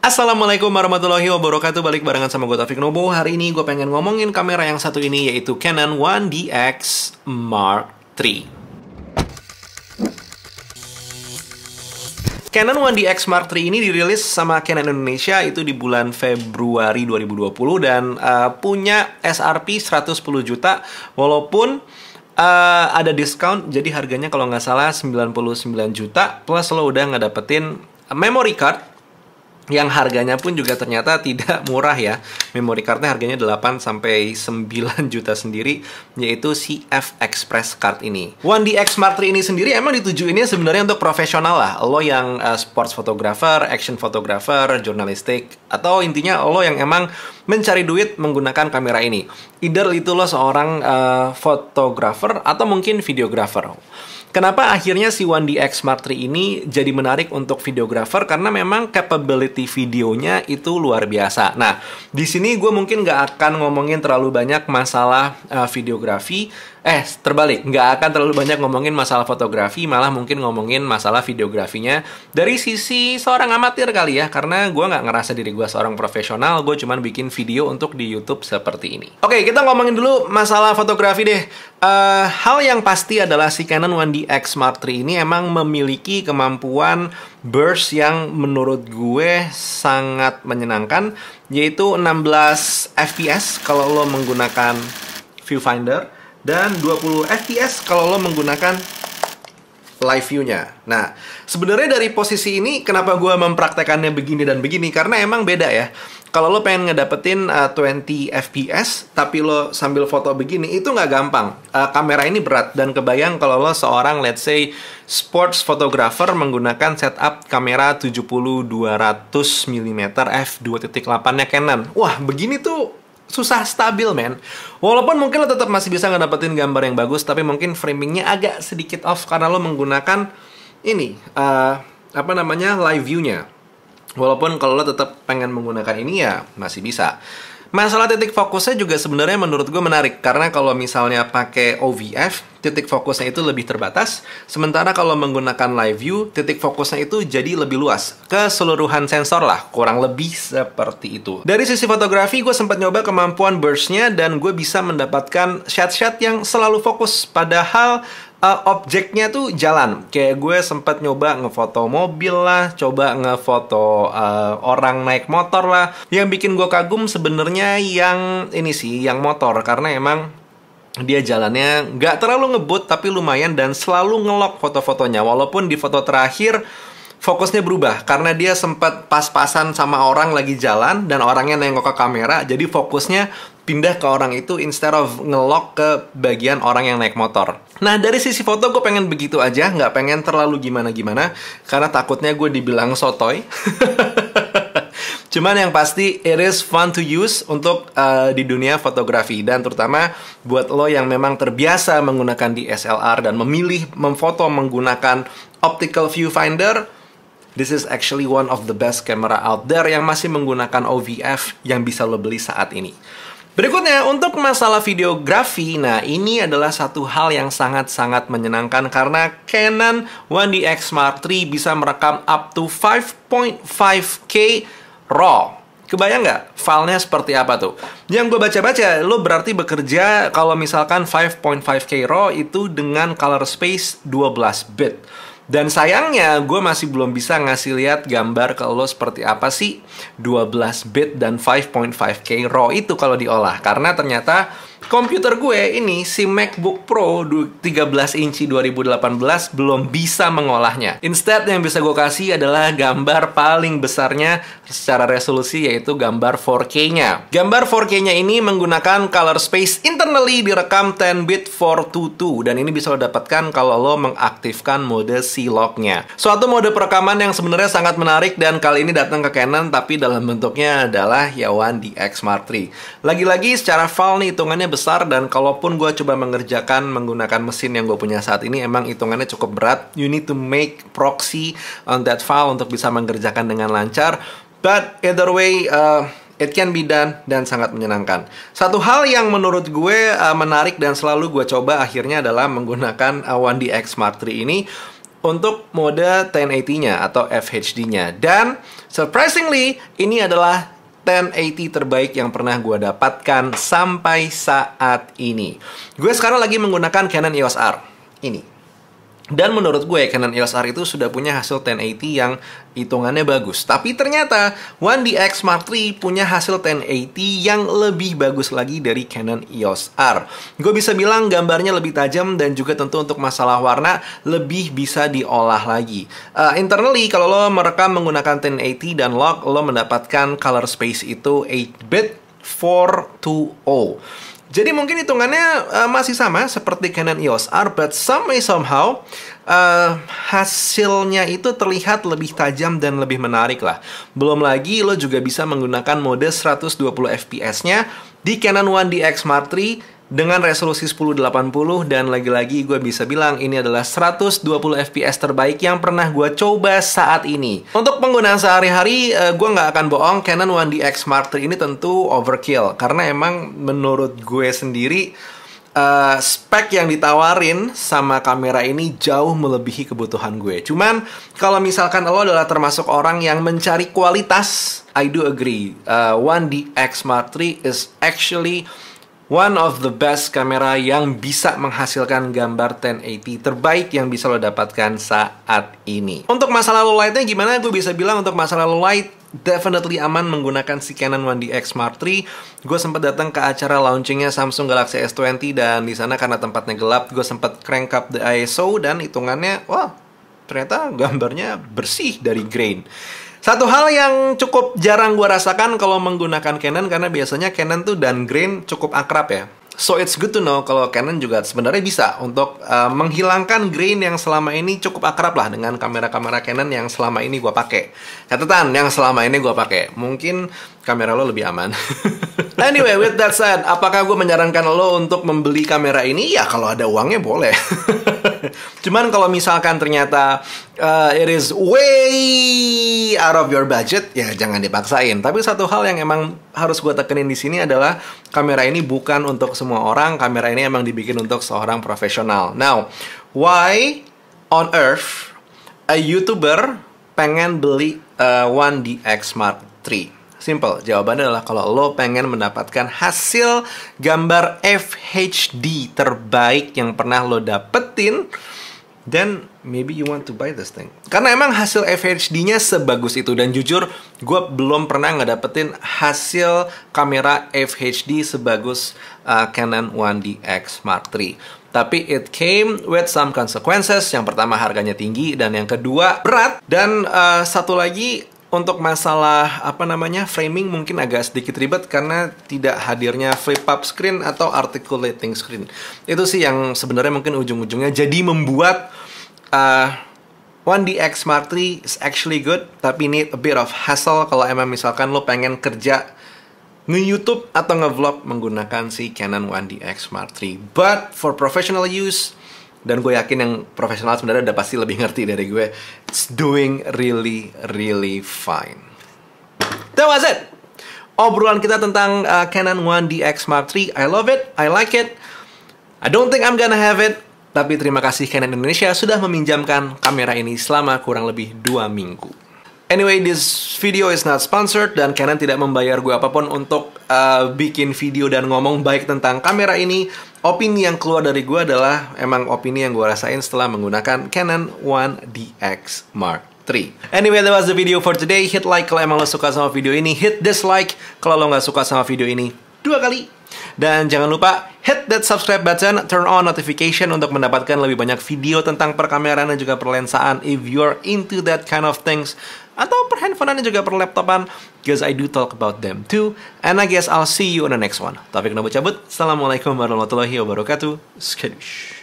Assalamualaikum warahmatullahi wabarakatuh. Balik barengan sama gue Taufik Nobo. Hari ini gue pengen ngomongin kamera yang satu ini, yaitu Canon 1DX Mark III. Canon 1DX Mark III ini dirilis sama Canon Indonesia itu di bulan Februari 2020 dan punya SRP 110 juta walaupun ada diskon, jadi harganya kalau nggak salah 99 juta plus lo udah ngedapetin memory card yang harganya pun juga ternyata tidak murah ya. Memory cardnya harganya 8-9 juta sendiri, yaitu si F-Express card ini. 1DX Mark III ini sendiri emang ditujuinnya sebenarnya untuk profesional lah. Lo yang sports photographer, action photographer, jurnalistik, atau intinya lo yang emang mencari duit menggunakan kamera ini. Either itu lo seorang fotografer atau mungkin videographer. Kenapa akhirnya si 1DX Mark III ini jadi menarik untuk videographer? Karena memang capability videonya itu luar biasa. Nah, di sini gue mungkin nggak akan ngomongin terlalu banyak masalah videografi. Terbalik, nggak akan terlalu banyak ngomongin masalah fotografi, malah mungkin ngomongin masalah videografinya dari sisi seorang amatir kali ya, karena gue nggak ngerasa diri gue seorang profesional, gue cuman bikin video untuk di YouTube seperti ini. Oke, kita ngomongin dulu masalah fotografi deh. Hal yang pasti adalah si Canon 1DX Mark III ini emang memiliki kemampuan burst yang menurut gue sangat menyenangkan, yaitu 16 fps kalau lo menggunakan viewfinder dan 20 fps kalau lo menggunakan live view-nya. Nah, sebenarnya dari posisi ini kenapa gue mempraktekannya begini dan begini, karena emang beda ya. Kalau lo pengen ngedapetin 20 fps tapi lo sambil foto begini, itu nggak gampang. Kamera ini berat, dan kebayang kalau lo seorang let's say sports photographer menggunakan setup kamera 70-200 mm f2.8-nya Canon. Wah, begini tuh susah stabil, men. Walaupun mungkin lo tetap masih bisa ngedapetin gambar yang bagus, tapi mungkin framingnya agak sedikit off karena lo menggunakan ini, live view-nya. Walaupun kalau lo tetap pengen menggunakan ini ya masih bisa. Masalah titik fokusnya juga sebenarnya menurut gue menarik, karena kalau misalnya pakai OVF, titik fokusnya itu lebih terbatas, sementara kalau menggunakan live view, titik fokusnya itu jadi lebih luas. Keseluruhan sensor lah, kurang lebih seperti itu. Dari sisi fotografi, gue sempat nyoba kemampuan burst-nya, dan gue bisa mendapatkan shot-shot yang selalu fokus, padahal objeknya tuh jalan. Kayak gue sempat nyoba ngefoto mobil lah, coba ngefoto orang naik motor lah. Yang bikin gue kagum sebenarnya yang ini sih, yang motor, karena emang dia jalannya nggak terlalu ngebut tapi lumayan, dan selalu ngelok foto-fotonya. Walaupun di foto terakhir fokusnya berubah karena dia sempat pas-pasan sama orang lagi jalan dan orangnya nengok ke kamera, jadi fokusnya pindah ke orang itu instead of ngelok ke bagian orang yang naik motor. Nah, dari sisi foto gue pengen begitu aja, nggak pengen terlalu gimana-gimana karena takutnya gue dibilang sotoy. Cuman yang pasti it is fun to use untuk di dunia fotografi, dan terutama buat lo yang memang terbiasa menggunakan DSLR dan memilih memfoto menggunakan optical viewfinder. This is actually one of the best camera out there yang masih menggunakan OVF yang bisa lo beli saat ini. Berikutnya, untuk masalah videografi, nah ini adalah satu hal yang sangat-sangat menyenangkan karena Canon 1DX Mark III bisa merekam up to 5.5K RAW. Kebayang nggak filenya seperti apa tuh? Yang gue baca-baca, lo berarti bekerja kalau misalkan 5.5K RAW itu dengan color space 12 bit. Dan sayangnya gue masih belum bisa ngasih lihat gambar ke lo seperti apa sih 12 bit dan 5.5K RAW itu kalau diolah. Karena ternyata komputer gue ini, si MacBook Pro 13 inci 2018 belum bisa mengolahnya. Instead, yang bisa gue kasih adalah gambar paling besarnya secara resolusi, yaitu gambar 4K-nya. Gambar 4K-nya ini menggunakan color space internally direkam 10-bit 422, dan ini bisa lo dapatkan kalau lo mengaktifkan mode C-Log-nya. Suatu mode perekaman yang sebenarnya sangat menarik, dan kali ini datang ke Canon, tapi dalam bentuknya adalah ya 1DX Mark III. Lagi-lagi secara file nih hitungannya besar, dan kalaupun gue coba mengerjakan menggunakan mesin yang gue punya saat ini, emang hitungannya cukup berat. You need to make proxy on that file untuk bisa mengerjakan dengan lancar. But either way, it can be done dan sangat menyenangkan. Satu hal yang menurut gue menarik dan selalu gue coba akhirnya adalah menggunakan 1DX Mark III ini. untuk mode 1080-nya atau FHD-nya. Dan surprisingly, ini adalah 1080 terbaik yang pernah gue dapatkan sampai saat ini. Gue sekarang lagi menggunakan Canon EOS R ini. Dan menurut gue, Canon EOS R itu sudah punya hasil 1080 yang hitungannya bagus. Tapi ternyata 1DX Mark III punya hasil 1080 yang lebih bagus lagi dari Canon EOS R. Gue bisa bilang gambarnya lebih tajam dan juga tentu untuk masalah warna lebih bisa diolah lagi. Internally, kalau lo merekam menggunakan 1080 dan log, lo mendapatkan color space itu 8-bit 420. Jadi mungkin hitungannya masih sama seperti Canon EOS R, but somehow hasilnya itu terlihat lebih tajam dan lebih menarik lah. Belum lagi lo juga bisa menggunakan mode 120 fps-nya di Canon 1DX Mark III dengan resolusi 1080, dan lagi-lagi gue bisa bilang ini adalah 120 fps terbaik yang pernah gue coba saat ini. Untuk penggunaan sehari-hari, gue nggak akan bohong, Canon 1DX Mark III ini tentu overkill. Karena emang menurut gue sendiri, spek yang ditawarin sama kamera ini jauh melebihi kebutuhan gue. Cuman, kalau misalkan lo adalah termasuk orang yang mencari kualitas, I do agree. 1DX Mark III is actually one of the best kamera yang bisa menghasilkan gambar 1080 terbaik yang bisa lo dapatkan saat ini. Untuk masalah low light-nya gimana? Gue bisa bilang untuk masalah low light, definitely aman menggunakan si Canon 1DX Mark III. Gue sempat datang ke acara launchingnya Samsung Galaxy S20 dan di sana karena tempatnya gelap, gue sempat crank up the ISO dan hitungannya, wah, ternyata gambarnya bersih dari grain. Satu hal yang cukup jarang gue rasakan kalau menggunakan Canon, karena biasanya Canon tuh dan grain cukup akrab ya. So it's good to know kalau Canon juga sebenarnya bisa untuk menghilangkan grain yang selama ini cukup akrab lah dengan kamera-kamera Canon yang selama ini gue pakai. Catatan, yang selama ini gue pakai. Mungkin kamera lo lebih aman. Anyway, with that said, apakah gue menyarankan lo untuk membeli kamera ini? Ya kalau ada uangnya boleh. Cuman kalau misalkan ternyata it is way out of your budget, ya jangan dipaksain. Tapi satu hal yang emang harus gue tekenin di sini adalah kamera ini bukan untuk semua orang. Kamera ini emang dibikin untuk seorang profesional. Now, why on earth a YouTuber pengen beli 1DX Mark III? Simple, jawabannya adalah kalau lo pengen mendapatkan hasil gambar FHD terbaik yang pernah lo dapetin, then maybe you want to buy this thing. Karena emang hasil FHD-nya sebagus itu. Dan jujur, gue belum pernah ngedapetin hasil kamera FHD sebagus Canon 1DX Mark III. Tapi it came with some consequences. Yang pertama, harganya tinggi. Dan yang kedua, berat. Dan satu lagi, untuk masalah framing mungkin agak sedikit ribet karena tidak hadirnya flip up screen atau articulating screen. Itu sih yang sebenarnya mungkin ujung-ujungnya jadi membuat 1DX Mark III is actually good, tapi need a bit of hassle kalau emang misalkan lo pengen kerja nge-YouTube atau nge-vlog menggunakan si Canon 1DX Mark III. But for professional use, dan gue yakin yang profesional sebenarnya udah pasti lebih ngerti dari gue, it's doing really fine. That was it. Obrolan kita tentang Canon 1DX Mark III. I love it, I like it. I don't think I'm gonna have it. Tapi terima kasih Canon Indonesia sudah meminjamkan kamera ini selama kurang lebih 2 minggu. Anyway, this video is not sponsored dan Canon tidak membayar gue apapun untuk bikin video dan ngomong baik tentang kamera ini. Opini yang keluar dari gue adalah emang opini yang gue rasain setelah menggunakan Canon 1DX Mark III. Anyway, that was the video for today. Hit like kalau emang lo suka sama video ini. Hit dislike kalau lo nggak suka sama video ini 2 kali. Dan jangan lupa hit that subscribe button, turn on notification untuk mendapatkan lebih banyak video tentang perkameraan dan juga perlensaan if you're into that kind of things. Atau perhandphonean dan juga perlaptopan, because I do talk about them too. And I guess I'll see you on the next one. Taufik Nabu cabut. Assalamualaikum warahmatullahi wabarakatuh. Skadoosh.